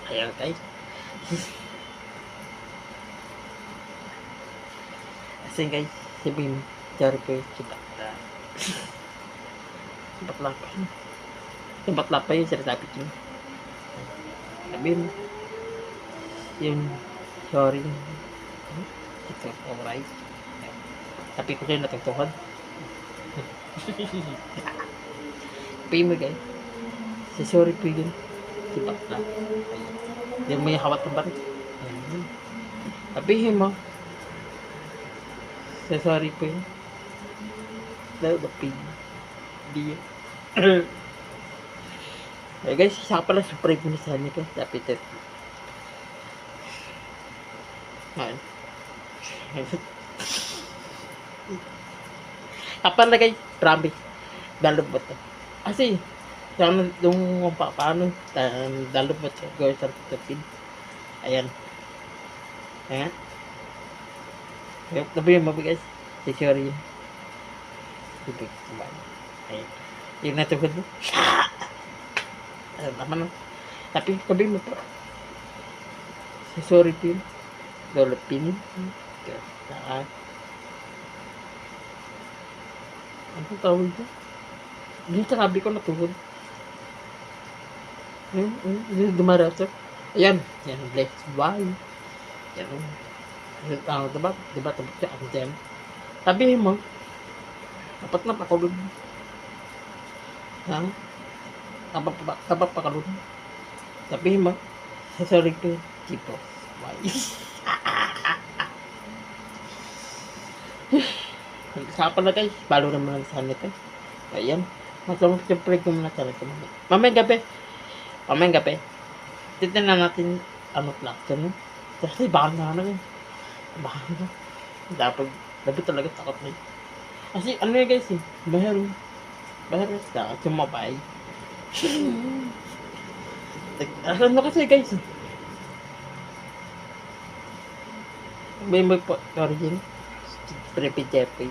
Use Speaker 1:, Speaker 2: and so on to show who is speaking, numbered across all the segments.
Speaker 1: Ayan guys. Kasi guys, sabihin mo, sorry po yung sibat na. Sibat lang pa. Sibat lang pa yung sinasabi ko. Sabihin mo, yung sorry. It's alright. Sabi ko sa'yo natagtuhan. Sabihin mo guys, si sorry po yun. Sibat lang. Yung may hawat ng barik. Sabihin mo, so sorry po yun. Lalo na pig. Hindi yun. Eh guys, isa pala surprise mo na sa akin sa Peter. Ayan. Kapal na guys, promise. Dalog ba ito? Kasi, yung paano, dalog ba ito? Gawin sa Peter. Ayan. Ayan. Sabihin mo guys, si sorry yun. Sibig, ayan. Yung natugod mo. Ayan naman no. Tapi sabihin mo po. Si sorry po yun. Dolphin. Ano tawag ito? Hindi sabi ko natugod. Ayan, dumaratok. Ayan. Ayan, bless. Bye. Ayan. Diba? Diba? Siya ang dyan. Sabihin mo, dapat na pakulod. Ha? Dapat pakulod. Sabihin mo, sorry ko, tipo. Bye. Sapa na guys, balo naman lang sa nito. Ayan. Masama siyempre kung muna sa nito. Mamayang gabi. Titignan natin ano plakto no? Kasi baka na ano dapat talaga takot na yun. Kasi ano yun guys eh, bahero sa sumabay. Ano kasi guys eh, may po origin Prepi Jeffrey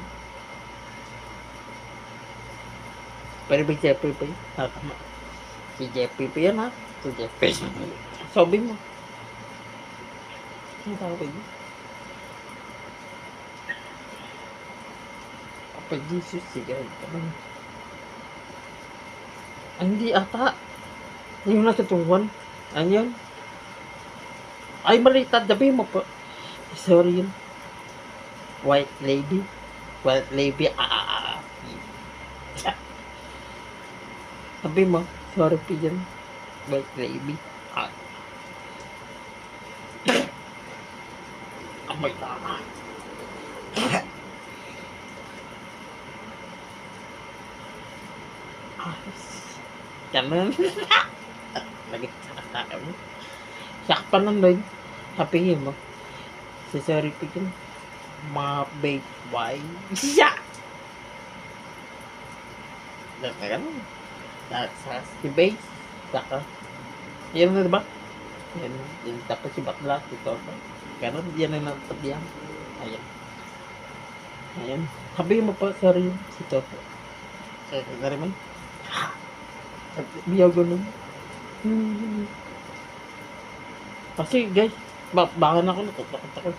Speaker 1: po yun. Tama si Jeffrey po yan ha, si Jeffrey. Sabi mo ang tawag yun Papa Jesus, sige. Hindi ata. Yung natutuhan. Ayun. Ay, malitad. Sabi mo po. Sorry yun. White lady. White lady. Sabi mo. Sorry po yun. White lady. Amay na. Ganun. Lagi sakak mo. Sakpan lang doon. Sabihin mo. Si sorry pigin. Mabait why? Siya! Ganun. Sa si base. Saka. Yan na diba? Yan. Tapos si bakla. Ito. Ganun. Yan na natabihan. Ayan. Ayan. Sabihin mo pa. Sorry. Si Toto. Sorry man. Biyaw ganun. Kasi guys, baka na ako natatakot ako.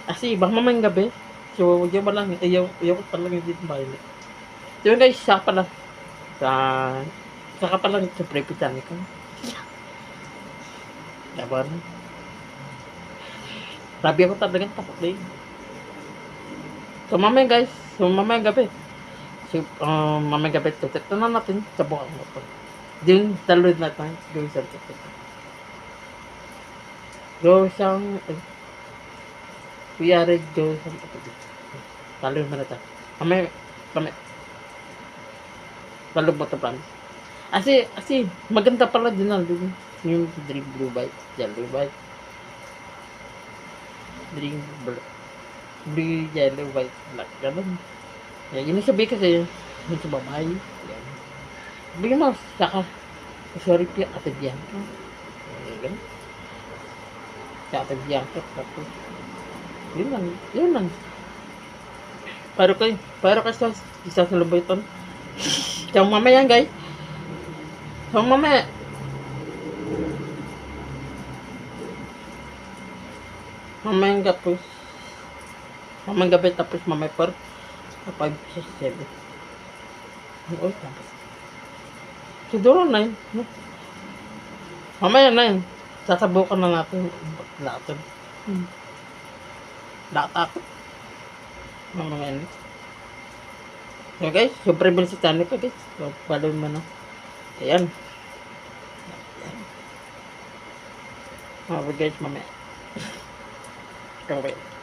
Speaker 1: Kasi baka mamayang gabi. So, huwag yung malang. Ayaw ko talaga dito bayan. So yun guys, siya pala. Saka pala sa prepitan ko. Dabar. Sabi ako talagang takot din. So mamayang guys, mamayang gabi. So, mamayang gabi. Ito na natin sa buka mo po. Din talod na tayo. Gawin sa ito. Go siyang kuyari go sa ito. Talod mo na tayo. Kami talod mo ito plan. Kasi maganda pala din na yung drink blue bite. Yellow bite. Drink blue yellow white black. Ganun. Yun yung sabi kasi yung sa babae. Yan. Bigyan mo, saka, sorry po, Ate Bianca. Ganun. Sa Ate Bianca, tapos, yun lang. Para kayo sa isa sa lubay ito. So, mamaya guys. So, mamaya. Mamayang tapos. Mamayang gabi tapos mamay 4. 5, 6, 7. Oo, tapos. Siguro 9. No? Mamaya 9. Sasabukan na natin. Lahat. Lahat. Mamaya na. So guys, super bilis sa channel ko guys. So, follow mo na. Ayan. Okay guys, mamaya. Okay.